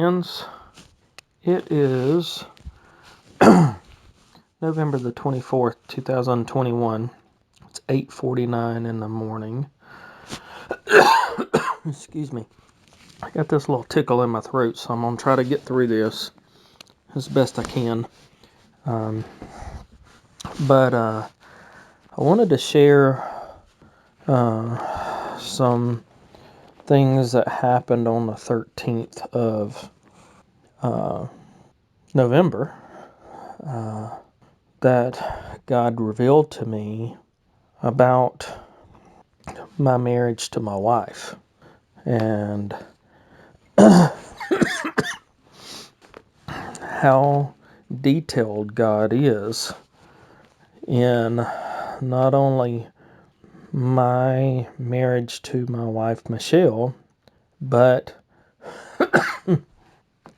friends. It is November the 24th, 2021. It's 8:49 in the morning. Excuse me. I got this little tickle in my throat, so I'm going to try to get through this as best I can. But I wanted to share some things that happened on the 13th of November that God revealed to me about my marriage to my wife. And how detailed God is in not only my marriage to my wife Michelle, but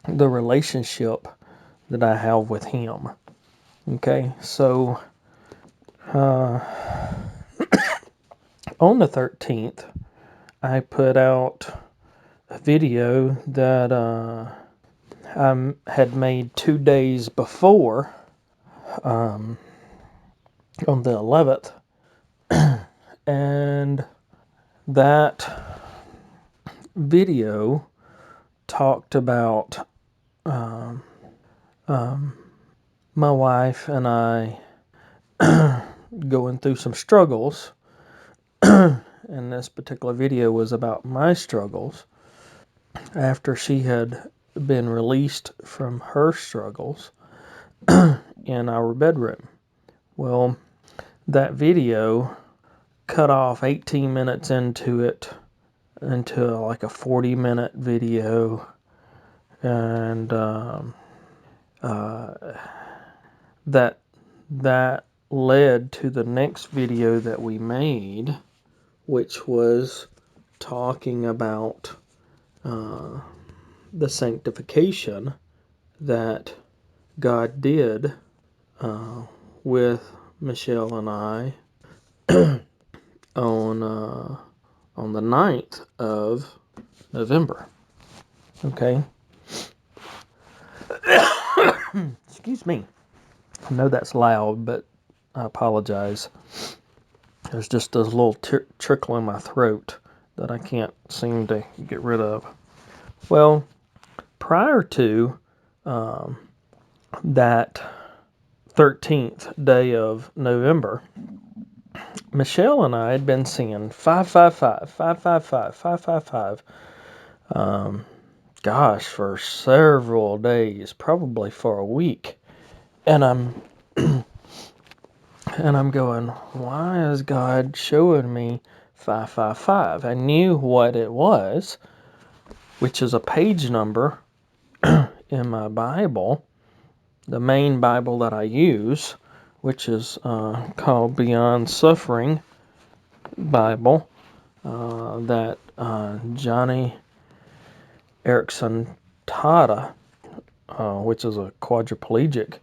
the relationship that I have with him. Okay, so on the 13th, I put out a video that I had made 2 days before, on the 11th, and that video talked about my wife and I going through some struggles, and this particular video was about my struggles after she had been released from her struggles in our bedroom. Well, that video cut off 18 minutes into it, into like a 40-minute video, and that led to the next video that we made, which was talking about the sanctification that God did with Michelle and I on the 9th of November. Okay. Excuse me. I know that's loud, but I apologize. There's just a little trickle in my throat that I can't seem to get rid of. Well, prior to that 13th day of November, Michelle and I had been singing 555, 555, 555, for several days, probably for a week. And I'm going, why is God showing me 555? I knew what it was, which is a page number in my Bible, the main Bible that I use, which is called Beyond Suffering Bible, that Johnny Erickson Tata, which is a quadriplegic,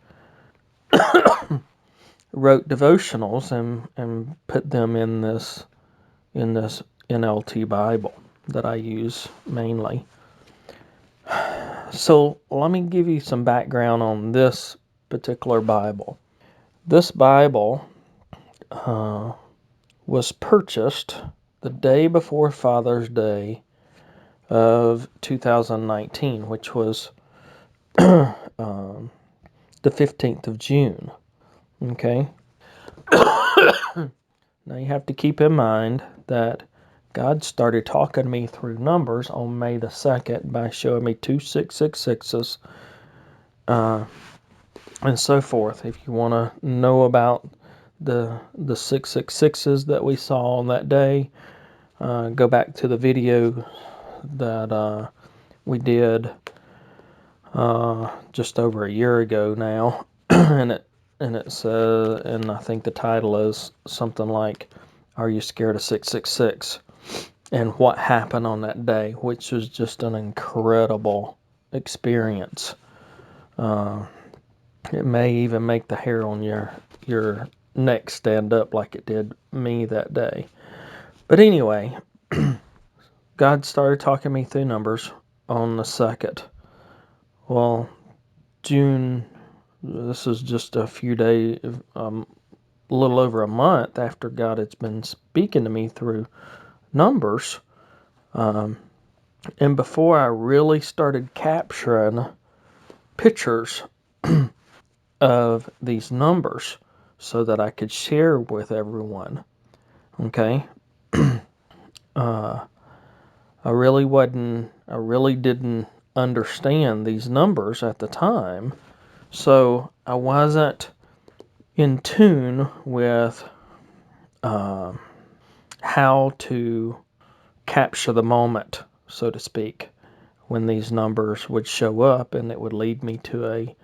wrote devotionals and put them in this NLT Bible that I use mainly. So let me give you some background on this particular Bible. This Bible was purchased the day before Father's Day of 2019, which was the 15th of June. Okay? Now you have to keep in mind that God started talking to me through numbers on May the 2nd by showing me 2 666s and so forth. If you want to know about the 666s that we saw on that day, go back to the video that we did just over a year ago now, and it says, and I think the title is something like, "Are You Scared of 666?" And what happened on that day, which was just an incredible experience. It may even make the hair on your neck stand up like it did me that day. But anyway, God started talking me through numbers on the 2nd Well, June, this is just a few days, a little over a month after God has been speaking to me through numbers. And before I really started capturing pictures of these numbers so that I could share with everyone, okay? I really didn't understand these numbers at the time. So I wasn't in tune with how to capture the moment, so to speak, when these numbers would show up and it would lead me to a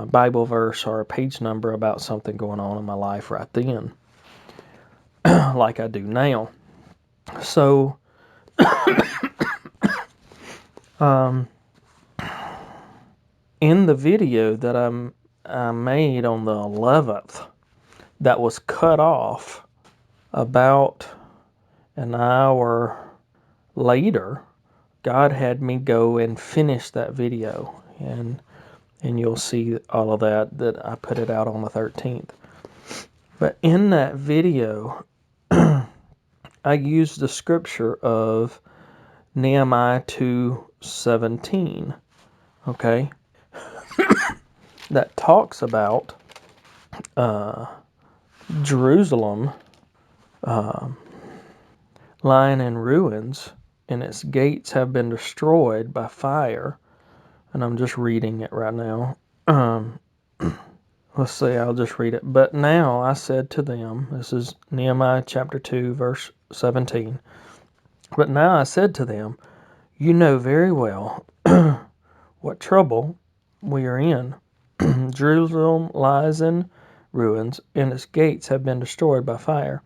Bible verse or a page number about something going on in my life right then, like I do now. So, in the video that I made on the 11th, that was cut off about an hour later, God had me go and finish that video, and you'll see all of that I put it out on the 13th. But in that video, I used the scripture of Nehemiah 2:17, okay, that talks about Jerusalem lying in ruins, and its gates have been destroyed by fire. And I'm just reading it right now. Let's see, I'll just read it. But now I said to them, this is Nehemiah chapter 2, verse 17. But now I said to them, you know very well what trouble we are in. Jerusalem lies in ruins, and its gates have been destroyed by fire.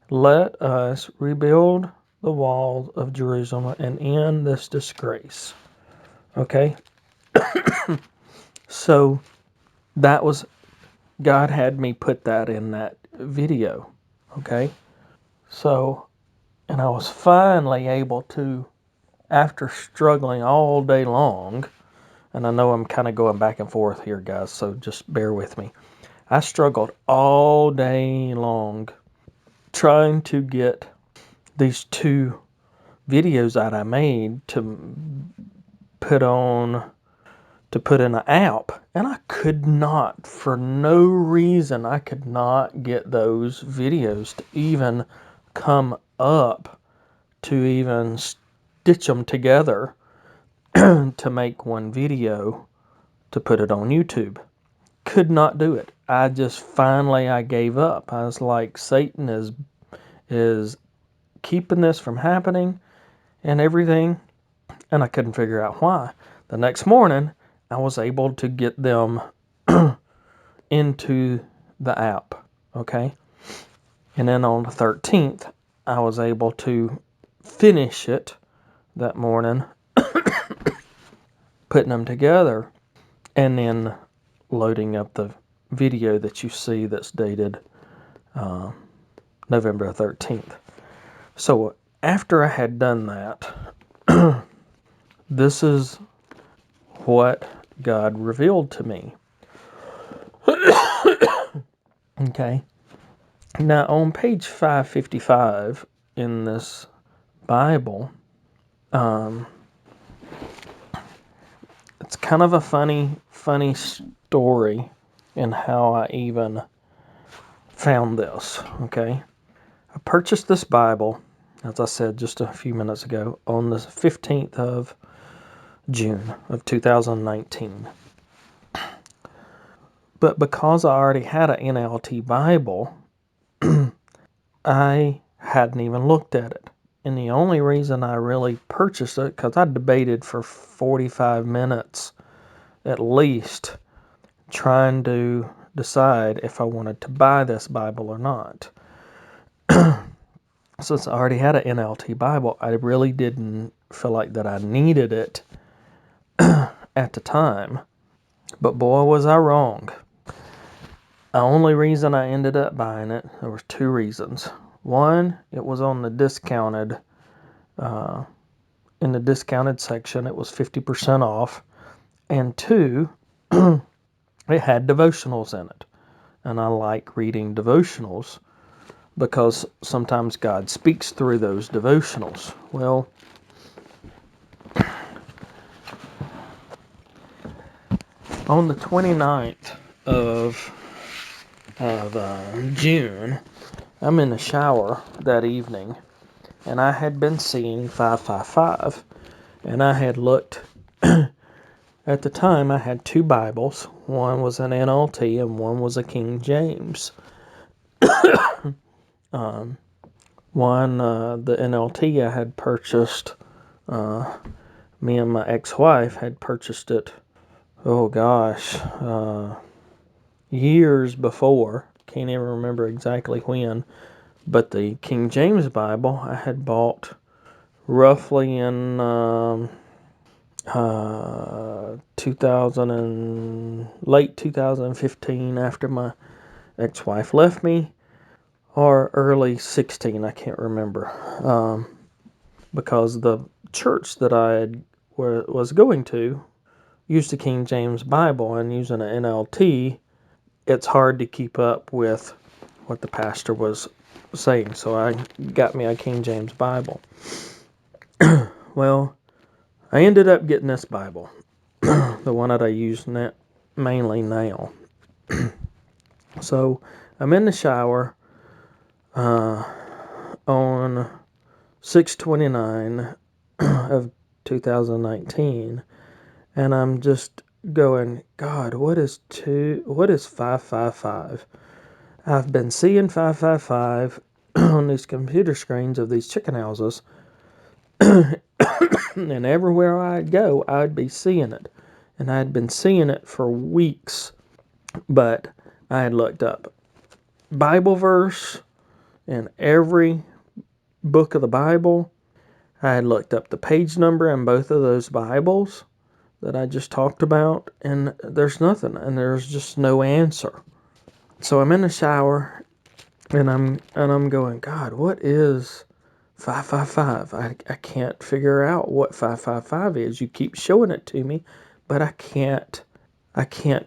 Let us rebuild the walls of Jerusalem and end this disgrace. Okay? So that was, God had me put that in that video. Okay? So, and I was finally able to, after struggling all day long, and I know I'm kind of going back and forth here, guys, so just bear with me. I struggled all day long trying to get these two videos that I made to put in an app, and I could not, for no reason, I could not get those videos to even come up, to even stitch them together to make one video to put it on YouTube. Could not do it. I gave up. I was like, Satan is keeping this from happening and everything, and I couldn't figure out why. The next morning, I was able to get them into the app, okay? And then on the 13th, I was able to finish it that morning, putting them together, and then loading up the video that you see that's dated November 13th. So after I had done that, this is what God revealed to me. Okay. Now on page 555 in this Bible, it's kind of a funny story in how I even found this. Okay. I purchased this Bible, as I said just a few minutes ago, on the 15th of June of 2019. But because I already had an NLT Bible, I hadn't even looked at it. And the only reason I really purchased it, because I debated for 45 minutes at least, trying to decide if I wanted to buy this Bible or not. Since I already had an NLT Bible, I really didn't feel like that I needed it at the time. But boy, was I wrong. The only reason I ended up buying it, there were two reasons. One, it was on the discounted, in the discounted section, it was 50% off. And two, it had devotionals in it. And I like reading devotionals because sometimes God speaks through those devotionals. Well, on the 29th of June, I'm in the shower that evening, and I had been seeing 555, and I had looked. At the time, I had two Bibles. One was an NLT and one was a King James. The NLT I had purchased, me and my ex-wife had purchased it, oh gosh, years before. Can't even remember exactly when. But the King James Bible I had bought roughly in 2000 and late 2015 after my ex-wife left me, or early 16, I can't remember, because the church that was going to used the King James Bible, and using an NLT, it's hard to keep up with what the pastor was saying, so I got me a King James Bible. Well, I ended up getting this Bible, the one that I use mainly now. So I'm in the shower on 6/29 of 2019, and I'm just going, God, what is 555? I've been seeing 555 on these computer screens of these chicken houses, and everywhere I'd go, I'd be seeing it. And I'd been seeing it for weeks, but I had looked up Bible verse in every book of the Bible. I had looked up the page number in both of those Bibles that I just talked about, and there's nothing, and there's just no answer. So I'm in the shower, and I'm going, God, what is 555? I can't figure out what 555 is. You keep showing it to me, but I can't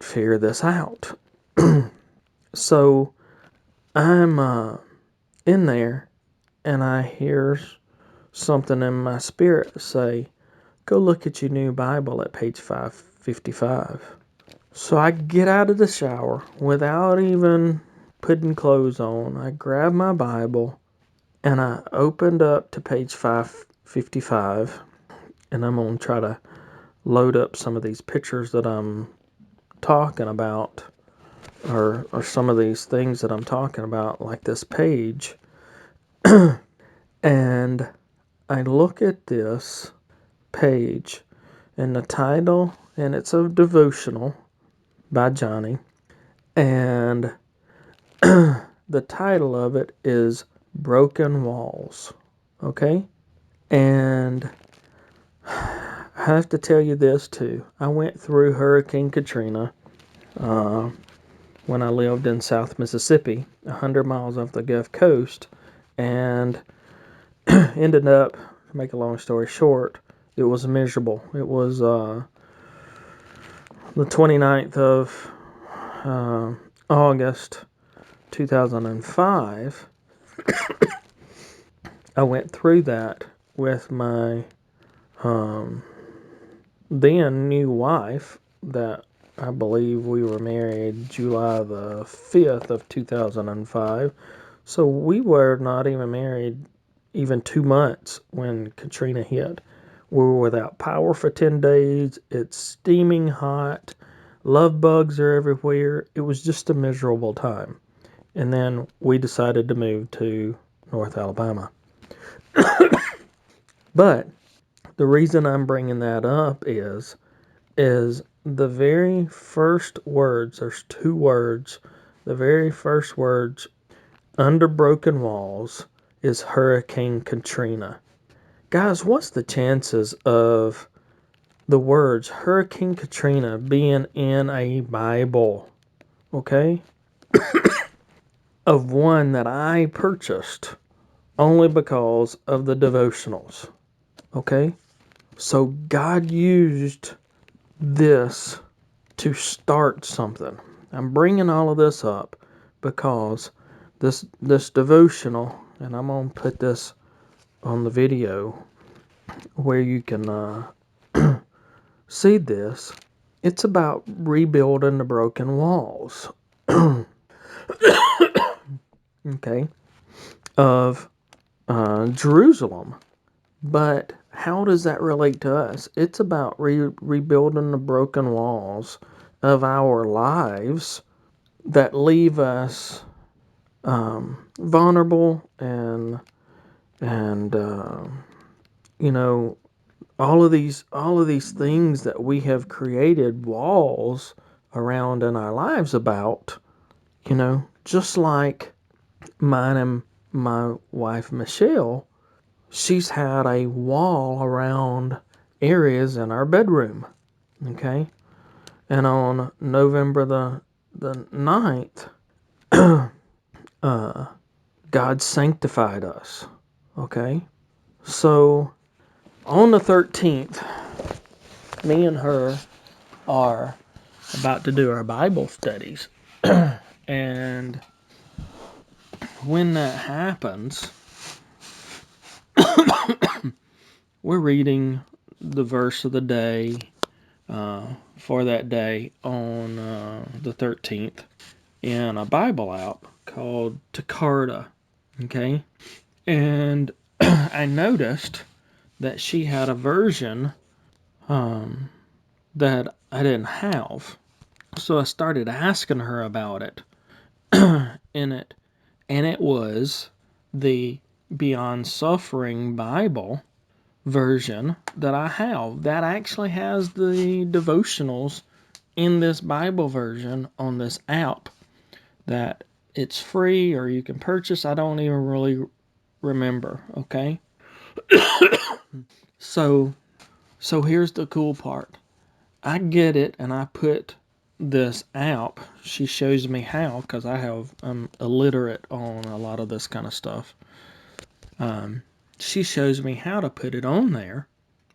figure this out. So I'm in there, and I hear something in my spirit say, go look at your new Bible at page 555. So I get out of the shower without even putting clothes on. I grab my Bible and I opened up to page 555, and I'm going to try to load up some of these pictures that I'm talking about, or some of these things that I'm talking about, like this page. And I look at this page, and the title, and it's a devotional by Johnny, and the title of it is Broken Walls. Okay? And I have to tell you this too. I went through Hurricane Katrina when I lived in South Mississippi, 100 miles off the Gulf Coast, and ended up, to make a long story short, it was miserable. It was the 29th of August 2005. I went through that with my then new wife, that I believe we were married July the 5th of 2005. So we were not even married even 2 months when Katrina hit. We were without power for 10 days. It's steaming hot. Love bugs are everywhere. It was just a miserable time. And then we decided to move to North Alabama. But the reason I'm bringing that up is the very first words, there's two words, the very first words under Broken Walls is Hurricane Katrina. Guys, what's the chances of the words Hurricane Katrina being in a Bible? Okay? Of one that I purchased only because of the devotionals. Okay? So God used this to start something. I'm bringing all of this up because this devotional, and I'm going to put this on the video where you can see this. It's about rebuilding the broken walls, okay, of Jerusalem. But how does that relate to us? It's about rebuilding the broken walls of our lives that leave us vulnerable and you know, all of these things that we have created walls around in our lives about, just like mine and my wife Michelle. She's had a wall around areas in our bedroom, okay? And on November the 9th, God sanctified us, okay? So on the 13th, me and her are about to do our Bible studies. And when that happens, we're reading the verse of the day for that day on the 13th in a Bible app called Takarta, okay? And I noticed that she had a version that I didn't have. So I started asking her about it in it, and it was the Beyond Suffering Bible version that I have. That actually has the devotionals in this Bible version on this app that it's free or you can purchase. I don't even really remember, okay? So here's the cool part. I get it and I put this app. She shows me how, because I'm illiterate on a lot of this kind of stuff. She shows me how to put it on there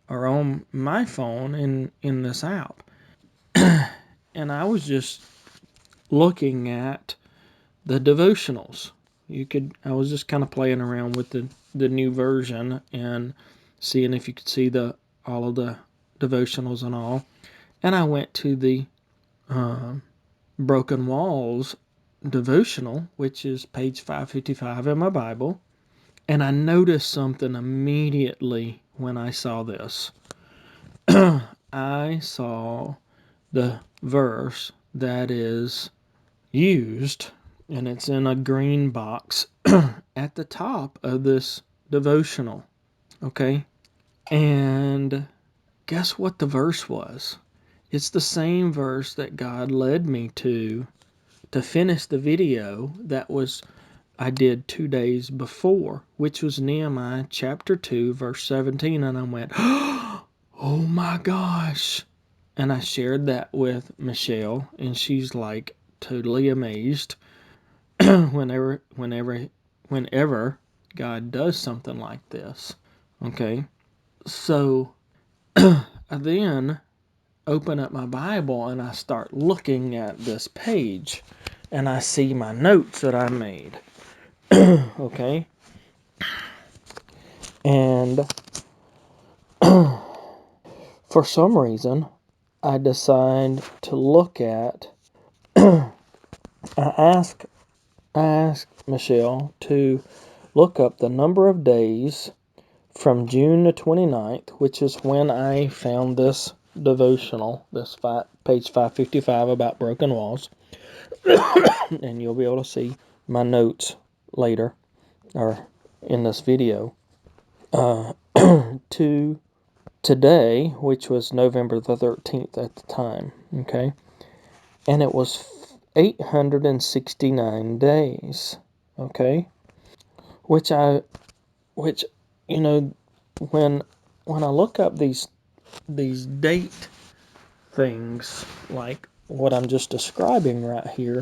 or on my phone in this app. And I was just looking at the devotionals. I was just kind of playing around with the new version and seeing if you could see all of the devotionals and all. And I went to the Broken Walls devotional, which is page 555 in my Bible. And I noticed something immediately when I saw this. I saw the verse that is used, and it's in a green box at the top of this devotional. Okay? And guess what the verse was? It's the same verse that God led me to finish the video I did 2 days before, which was Nehemiah chapter 2, verse 17. And I went, oh my gosh. And I shared that with Michelle, and she's like totally amazed whenever God does something like this. Okay. So I then open up my Bible and I start looking at this page and I see my notes that I made. Okay. And for some reason, I decide to look at, I asked Michelle to look up the number of days from June the 29th, which is when I found this devotional, page 555 about broken walls. And you'll be able to see my notes later, or in this video, to today, which was November the 13th at the time, okay? And it was 869 days, okay? Which, you know, when I look up these date things, like what I'm just describing right here,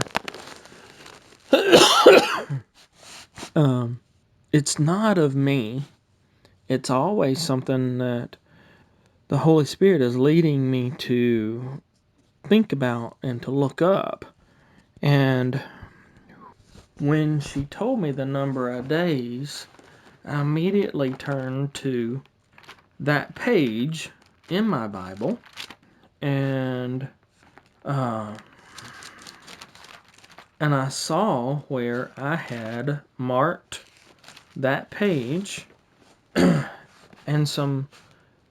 it's not of me. It's always something that the Holy Spirit is leading me to think about and to look up. And when she told me the number of days, I immediately turned to that page in my Bible, and I saw where I had marked that page and some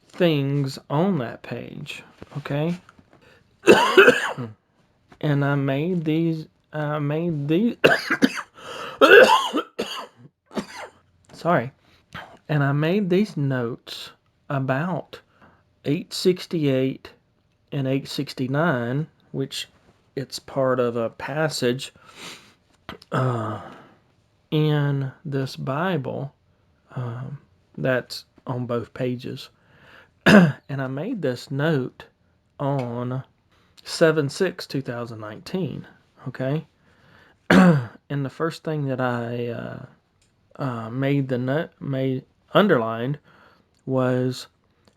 things on that page, okay? And I made these sorry. And I made these notes about 868 and 869, which it's part of a passage in this Bible that's on both pages. And I made this note on 7/6/2019, okay? And the first thing that I underlined was,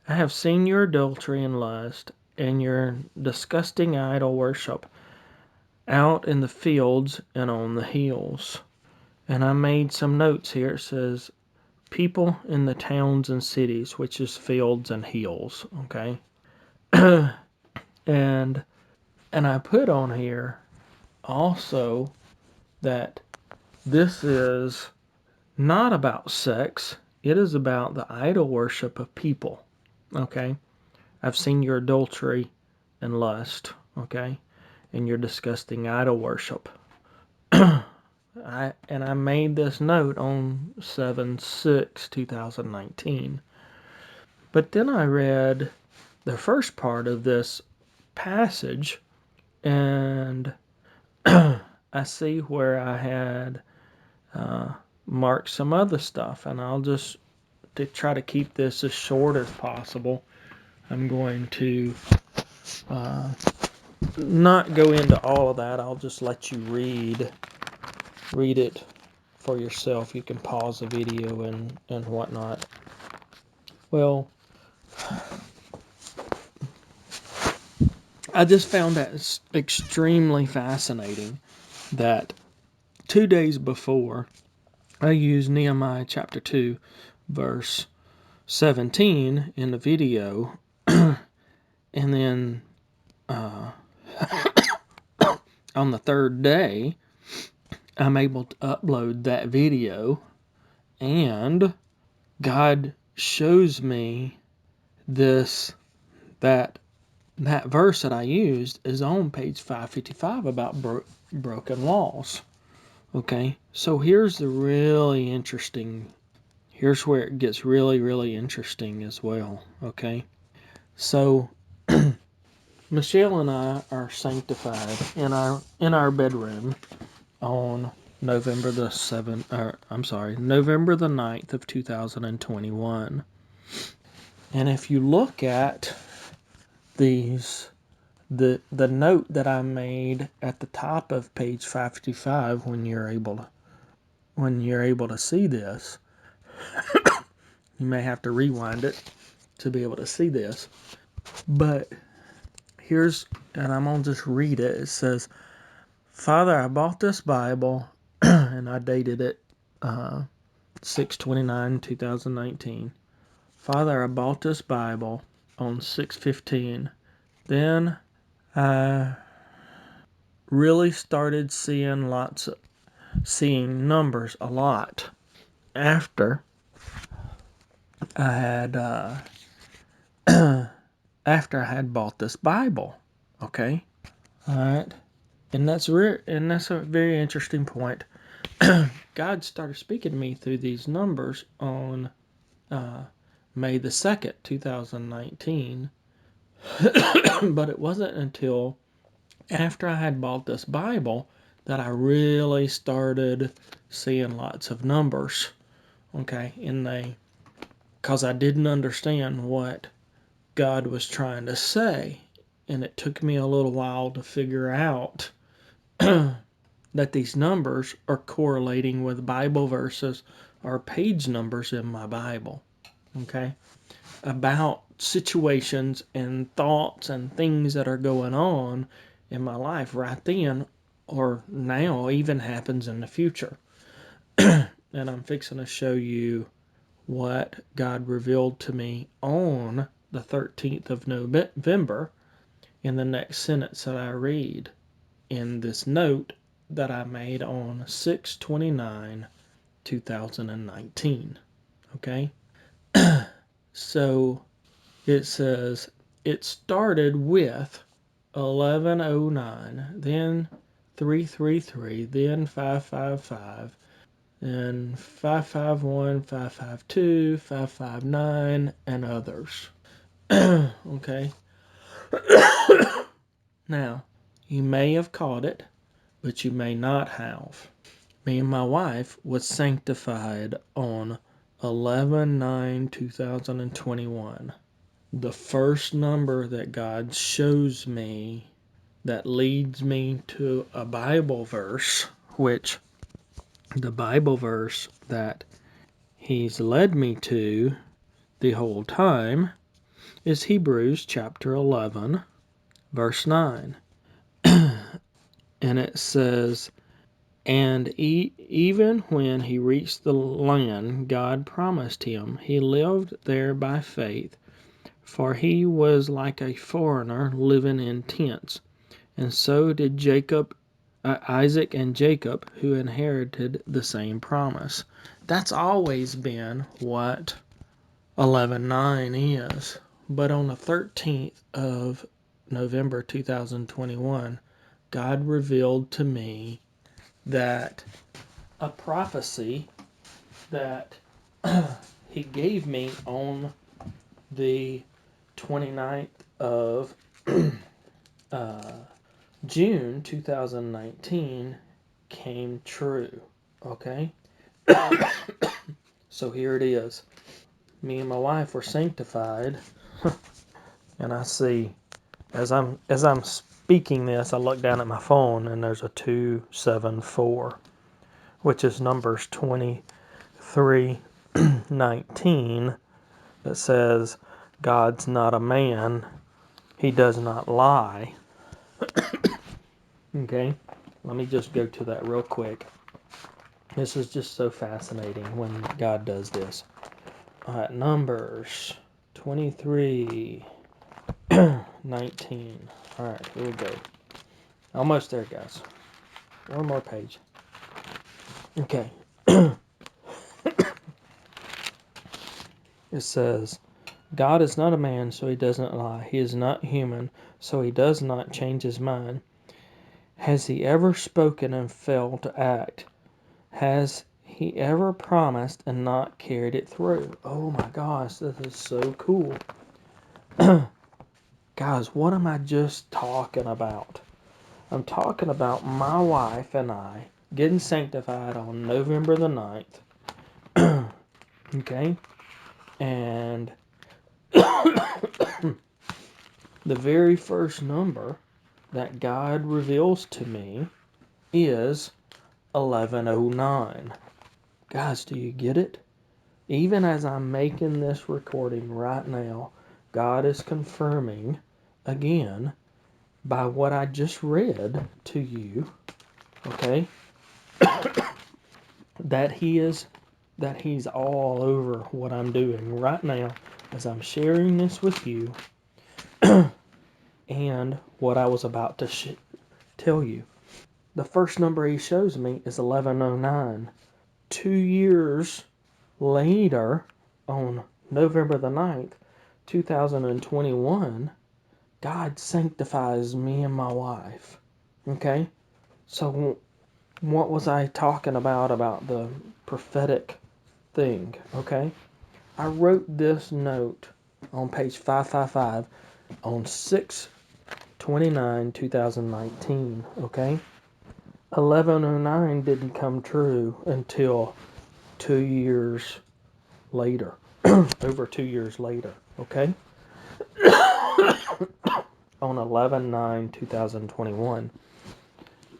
I have seen your adultery and lust and your disgusting idol worship out in the fields and on the hills. And I made some notes here. It says, people in the towns and cities, which is fields and hills, okay? and I put on here also that this is not about sex. It is about the idol worship of people, okay? I've seen your adultery and lust, okay? And your disgusting idol worship. I made this note on 7/6/2019. But then I read the first part of this passage, and I see where I had marked some other stuff, and I'll just, to try to keep this as short as possible, I'm going to not go into all of that. I'll just let you read it for yourself. You can pause the video and whatnot. Well, I just found that extremely fascinating that 2 days before I used Nehemiah chapter 2 verse 17 in the video, and then on the third day I'm able to upload that video, and God shows me this, that verse that I used is on page 555 about broken laws. Okay, so here's where it gets really, really interesting as well. Okay, so Michelle and I are sanctified in our bedroom on November the 9th of 2021. And if you look at the note that I made at the top of page 555, when you're able to see this, you may have to rewind it to be able to see this. But and I'm going to just read it. It says, Father, I bought this Bible, and I dated it 6/29/2019. Father, I bought this Bible on 6/15. Then I really started seeing numbers a lot after I had bought this Bible. Okay, all right, and that's a very interesting point. God started speaking to me through these numbers on May the 2nd, 2019. But it wasn't until after I had bought this Bible that I really started seeing lots of numbers. Okay, because I didn't understand what God was trying to say, and it took me a little while to figure out that these numbers are correlating with Bible verses or page numbers in my Bible. Okay, about situations and thoughts and things that are going on in my life right then or now even happens in the future. And I'm fixing to show you what God revealed to me on the 13th of November in the next sentence that I read in this note that I made on 6/29/2019. Okay? So it says it started with 1109, then 333, then 555, then 551, 552, 559, and others. Okay? Now, you may have caught it, but you may not have. Me and my wife was sanctified on 11/9/2021. The first number that God shows me that leads me to a Bible verse, which the Bible verse that He's led me to the whole time is Hebrews chapter 11, verse 9. And it says, and even when he reached the land God promised him, he lived there by faith, for he was like a foreigner living in tents. And so did Isaac and Jacob, who inherited the same promise. That's always been what 11:9 is. But on the 13th of November 2021, God revealed to me that a prophecy that He gave me on the 29th of June 2019 came true. Okay? So here it is. Me and my wife were sanctified, and I see as I'm speaking this, I look down at my phone and there's a 274, which is Numbers 23:19 that says, God's not a man, he does not lie. Okay, let me just go to that real quick. This is just so fascinating when God does this. All right, Numbers 23:19. All right, here we go. Almost there, guys. One more page. Okay. It says, God is not a man, so he does not lie. He is not human, so he does not change his mind. Has he ever spoken and failed to act? Has he ever promised and not carried it through? Oh my gosh, this is so cool. Guys, what am I just talking about? I'm talking about my wife and I getting sanctified on November the 9th. Okay? And the very first number that God reveals to me is 1109. Guys, do you get it? Even as I'm making this recording right now, God is confirming again by what I just read to you, okay, that He's all over what I'm doing right now as I'm sharing this with you and what I was about to tell you. The first number He shows me is 1109. 2 years later, on November the 9th, 2021, God sanctifies me and my wife. Okay? So, what was I talking about the prophetic thing? Okay? I wrote this note on page 555 on 6/29/2019. Okay? 1109 didn't come true until 2 years later. Over 2 years later. Okay? On 11/9/2021.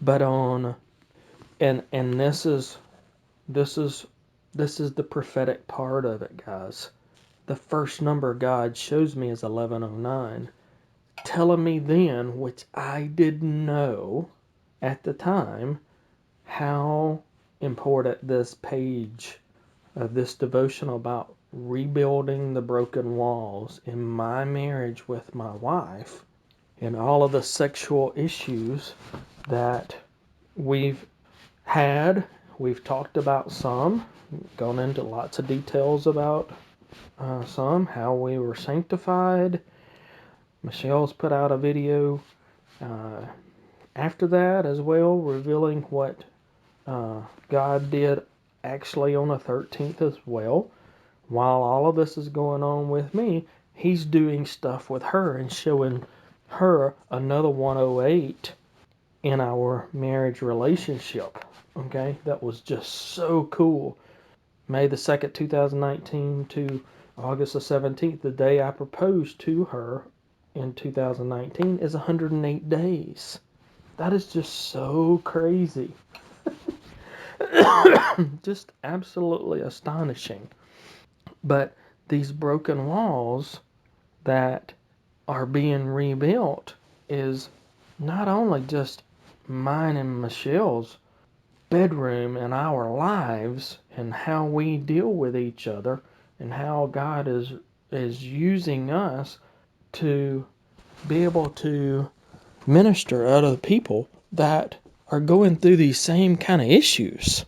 But on and this is the prophetic part of it, guys. the first number God shows me is 1109, telling me then, which I didn't know at the time, how important this page of this devotional about rebuilding the broken walls in my marriage with my wife and all of the sexual issues that we've had. We've talked about some, gone into lots of details about some, how we were sanctified. Michelle's put out a video uh, after that as well, revealing what God did actually on the 13th as well. While all of this is going on with me, He's doing stuff with her and showing her another 108 in our marriage relationship. Okay, that was just so cool. May the 2nd, 2019 to August the 17th, the day I proposed to her in 2019, is 108 days. That is just so crazy. Just absolutely astonishing. But these broken walls that are being rebuilt is not only just mine and Michelle's bedroom and our lives and how we deal with each other and how God is using us to be able to minister to other people that are going through these same kind of issues.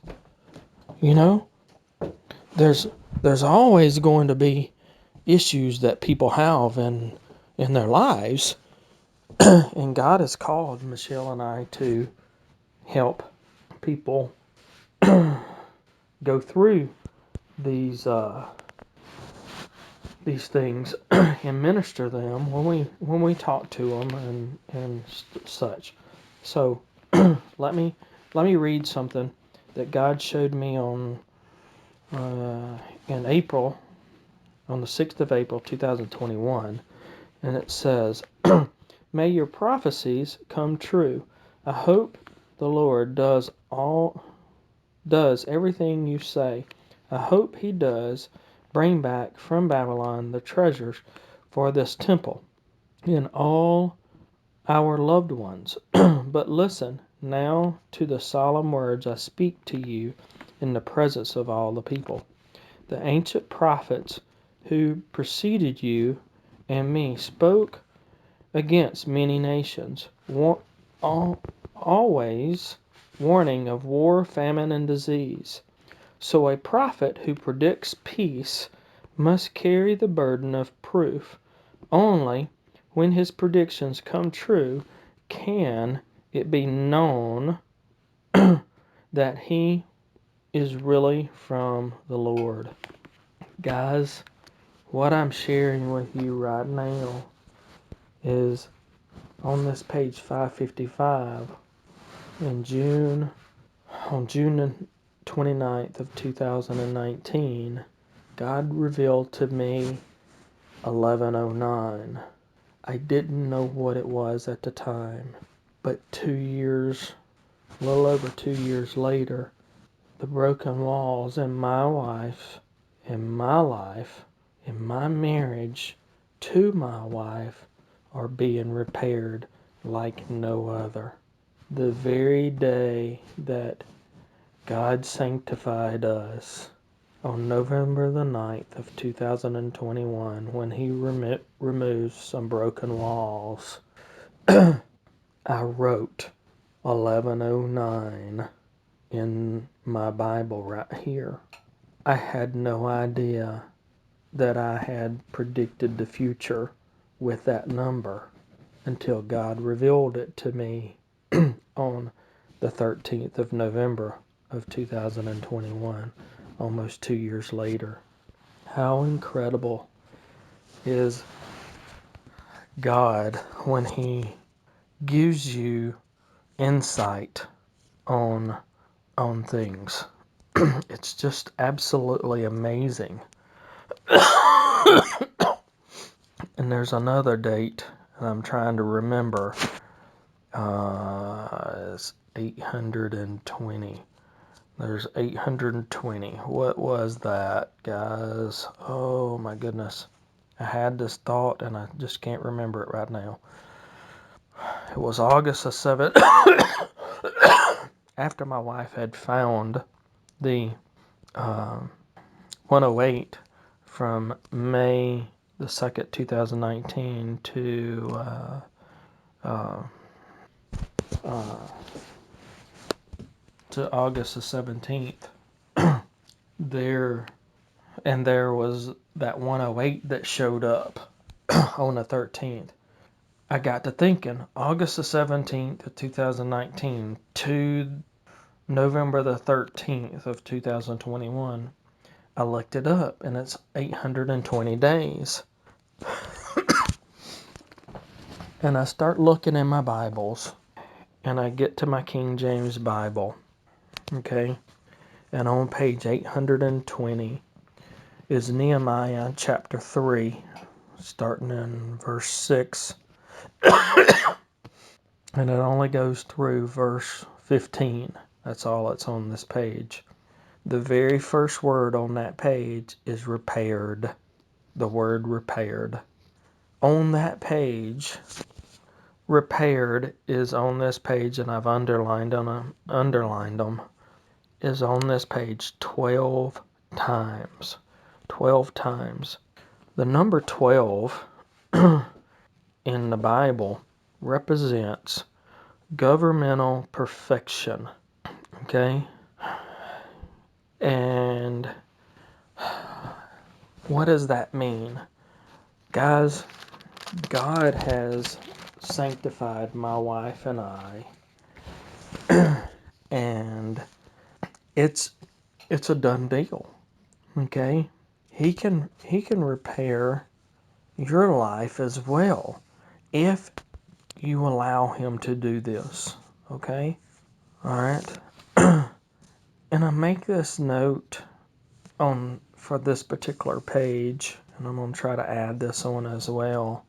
You know, there's there's always going to be issues that people have in their lives, and God has called Michelle and I to help people go through these these things and minister them when we talk to them and such. So let me read something that God showed me on in April, on the 6th of April 2021, and it says, "May your prophecies come true. I hope the Lord does everything you say. I hope He does bring back from Babylon the treasures for this temple and all our loved ones. But listen now to the solemn words I speak to you in the presence of all the people. The ancient prophets who preceded you and me spoke against many nations, always warning of war, famine, and disease. So a prophet who predicts peace must carry the burden of proof. Only when his predictions come true can it be known that he is really from the Lord." Guys, what I'm sharing with you right now is on this page 555 in on June 29th of 2019, God revealed to me 1109. I didn't know what it was at the time, but 2 years, a little over 2 years later, the broken walls in my wife, in my life, in my marriage to my wife are being repaired like no other. The very day that God sanctified us on November the 9th of 2021, when He removes some broken walls, I wrote 1109 in my Bible right here. I had no idea that I had predicted the future with that number until God revealed it to me on the 13th of November of 2021, almost 2 years later. How incredible is God when He gives you insight on things. It's just absolutely amazing. And there's another date that I'm trying to remember. It's 820. There's 820. What was that, guys? Oh my goodness. I had this thought and I just can't remember it right now. It was August the 7th. After my wife had found the 108 from May the 2nd, 2019 to August the 17th, there was that 108 that showed up on the 13th. I got to thinking, August the 17th of 2019 to November the 13th of 2021. I looked it up and it's 820 days. And I start looking in my Bibles and I get to my King James Bible. Okay. And on page 820 is Nehemiah chapter 3, starting in verse 6. And it only goes through verse 15. That's all that's on this page. The very first word on that page is repaired. The word repaired. On that page, repaired is on this page, and I've underlined them, is on this page 12 times. 12 times. The number 12 in the Bible represents governmental perfection. Okay? And what does that mean? Guys, God has sanctified my wife and I, and it's a done deal. Okay? He can repair your life as well if you allow him to do this. Okay? All right? And I make this note for this particular page, and I'm going to try to add this on as well,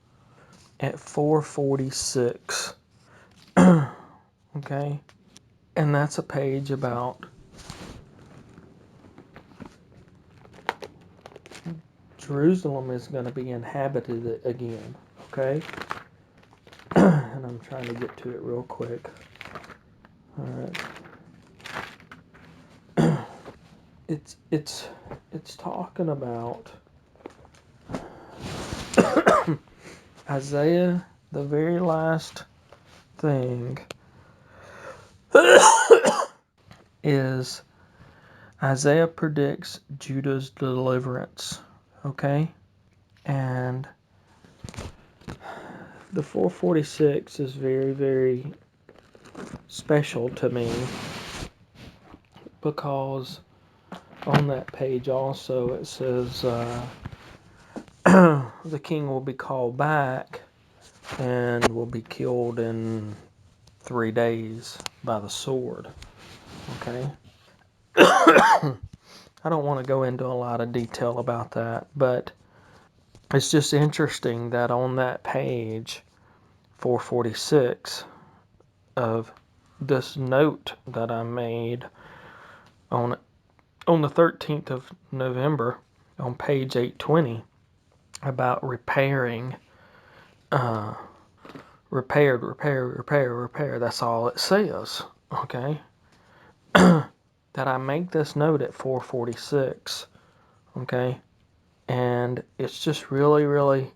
at 446. Okay? And that's a page about Jerusalem is going to be inhabited again. Okay? And I'm trying to get to it real quick. All right. It's talking about Isaiah, the very last thing is Isaiah predicts Judah's deliverance. Okay? And the 446 is very, very special to me because on that page also it says the king will be called back and will be killed in 3 days by the sword. Okay? I don't want to go into a lot of detail about that, but it's just interesting that on that page 446 of this note that I made on the 13th of November on page 820 about repairing, repair. That's all it says. Okay? That I make this note at 446. Okay? And it's just really, really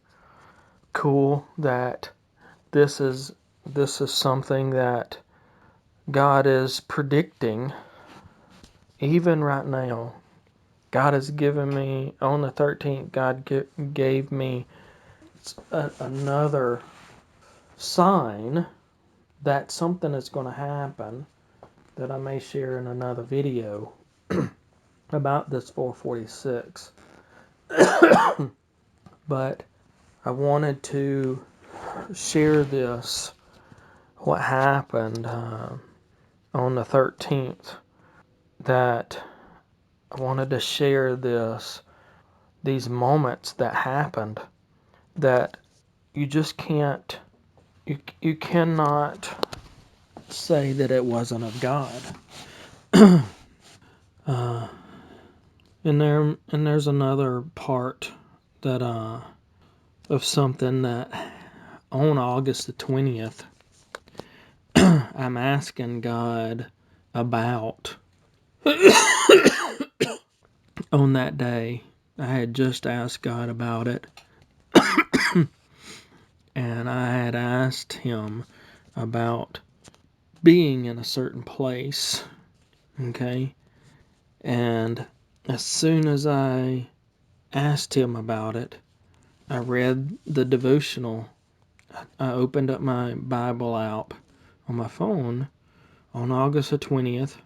cool that this is something that God is predicting even right now. God has given me, on the 13th, God gave me another sign that something is going to happen that I may share in another video about this 446. But I wanted to share this, what happened on the 13th, that I wanted to share these moments that happened that you just can't, you cannot say that it wasn't of God. And there's another part that of something that on August the 20th, I'm asking God about. On that day, I had just asked God about it, and I had asked Him about being in a certain place, okay? And as soon as I asked Him about it, I read the devotional. I opened up my Bible app on my phone on August the 20th.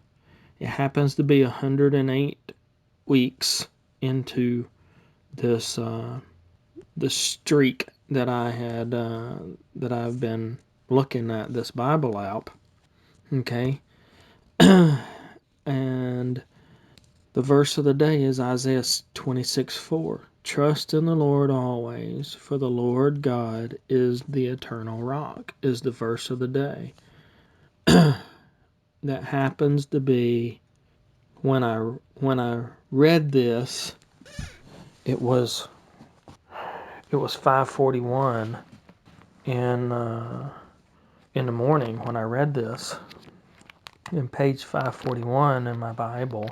It happens to be 108 weeks into this the streak that I've been looking at this Bible app. Okay, and the verse of the day is Isaiah 26:4. Trust in the Lord always, for the Lord God is the eternal rock, is the verse of the day. That happens to be when I read this, it was 5:41 in in the morning when I read this. In page 541 in my Bible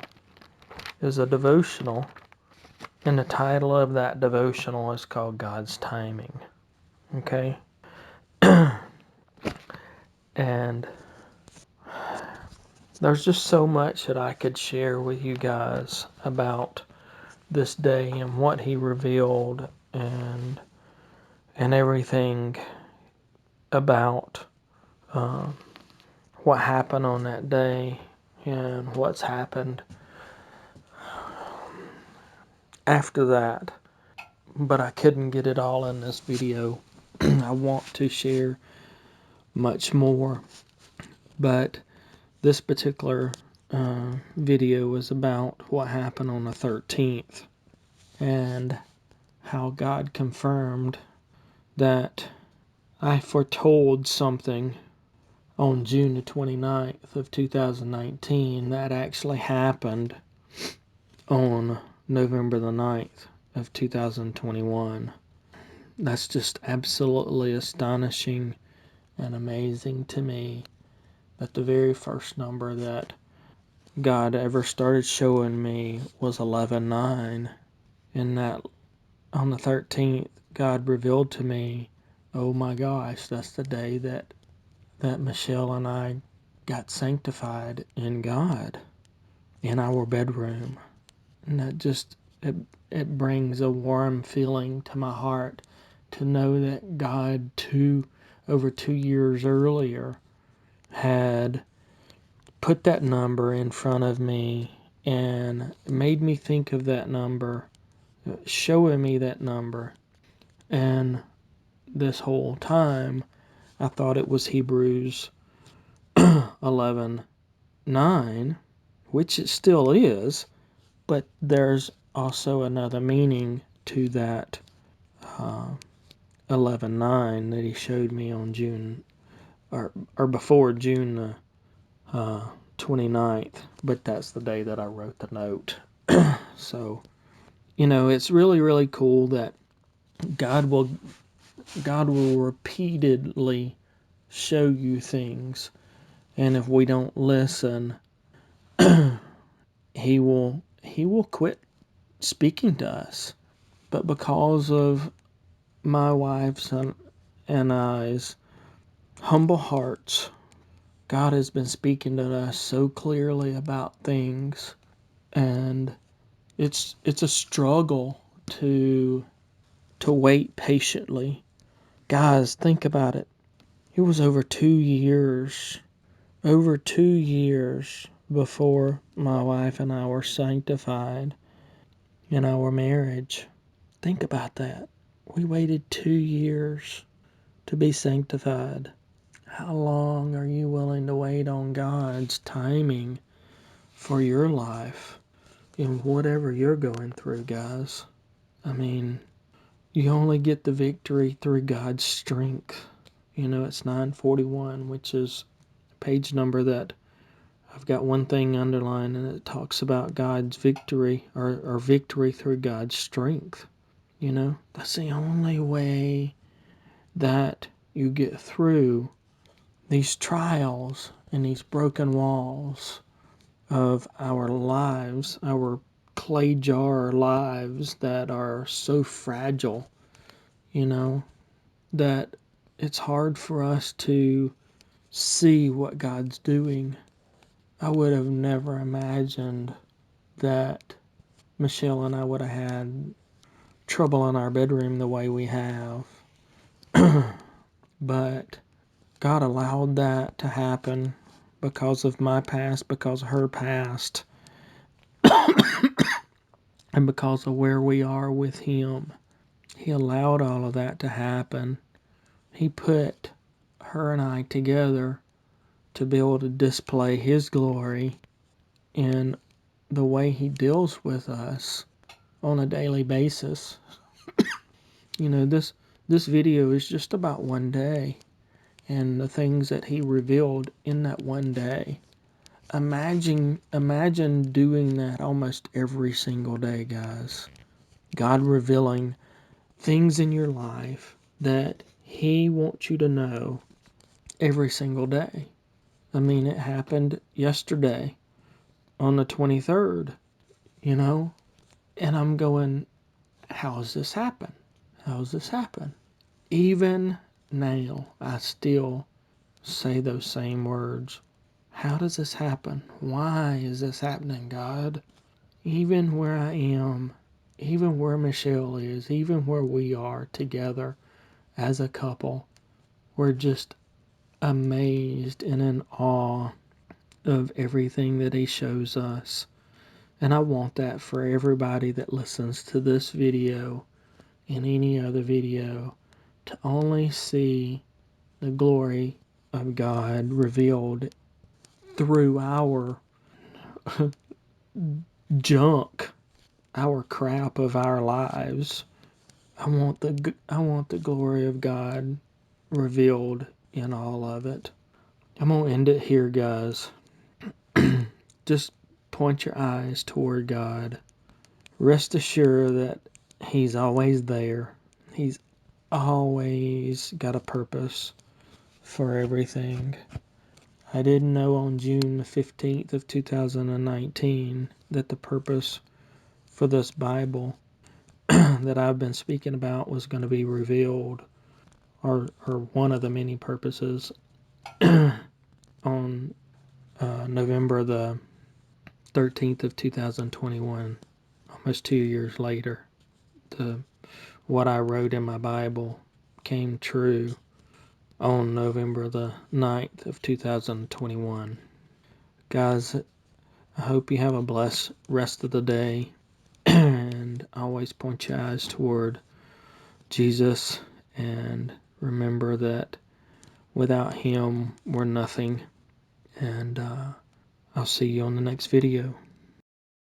is a devotional, and the title of that devotional is called God's Timing. Okay? And there's just so much that I could share with you guys about this day and what He revealed and everything about what happened on that day and what's happened after that. But I couldn't get it all in this video. I want to share much more, but this particular video was about what happened on the 13th and how God confirmed that I foretold something on June the 29th of 2019 that actually happened on November the 9th of 2021. That's just absolutely astonishing and amazing to me that the very first number that God ever started showing me was 11:9, and that on the 13th God revealed to me, oh my gosh, that's the day that Michelle and I got sanctified in God in our bedroom. And that just it brings a warm feeling to my heart to know that God over 2 years earlier had put that number in front of me and made me think of that number, showing me that number. And this whole time, I thought it was Hebrews 11:9, which it still is, but there's also another meaning to that 11:9 that he showed me on June or before June 29th, but that's the day that I wrote the note. So, it's really, really cool that God will repeatedly show you things, and if we don't listen, he will quit speaking to us. But because of my wife's and I's humble hearts, God has been speaking to us so clearly about things, and it's a struggle to wait patiently. Guys, think about it. It was over 2 years before my wife and I were sanctified in our marriage. Think about that. We waited 2 years to be sanctified. How long are you willing to wait on God's timing for your life in whatever you're going through, guys? I mean, you only get the victory through God's strength. It's 941, which is a page number that I've got one thing underlined, and it talks about God's victory, or victory through God's strength. That's the only way that you get through these trials and these broken walls of our lives, our clay jar lives that are so fragile, that it's hard for us to see what God's doing. I would have never imagined that Michelle and I would have had trouble in our bedroom the way we have. But God allowed that to happen because of my past, because of her past, and because of where we are with Him. He allowed all of that to happen. He put her and I together to be able to display His glory in the way He deals with us on a daily basis. This video is just about one day and the things that He revealed in that one day. Imagine doing that almost every single day, guys. God revealing things in your life that He wants you to know every single day. It happened yesterday on the 23rd, and I'm going, how's this happen? How's this happen? Even now, I still say those same words. How does this happen? Why is this happening, God? Even where I am, even where Michelle is, even where we are together as a couple, we're just amazed and in awe of everything that He shows us. And I want that for everybody that listens to this video and any other video, to only see the glory of God revealed through our junk, our crap of our lives. I want the glory of God revealed in all of it. I'm going to end it here, guys. Just point your eyes toward God. Rest assured that He's always there. He's always got a purpose for everything. I didn't know on June the 15th of 2019 that the purpose for this Bible that I've been speaking about was going to be revealed, or one of the many purposes, on November the 13th of 2021, almost 2 years later. What I wrote in my Bible came true on November the 9th of 2021. Guys, I hope you have a blessed rest of the day, and always point your eyes toward Jesus, and remember that without Him, we're nothing. And I'll see you on the next video.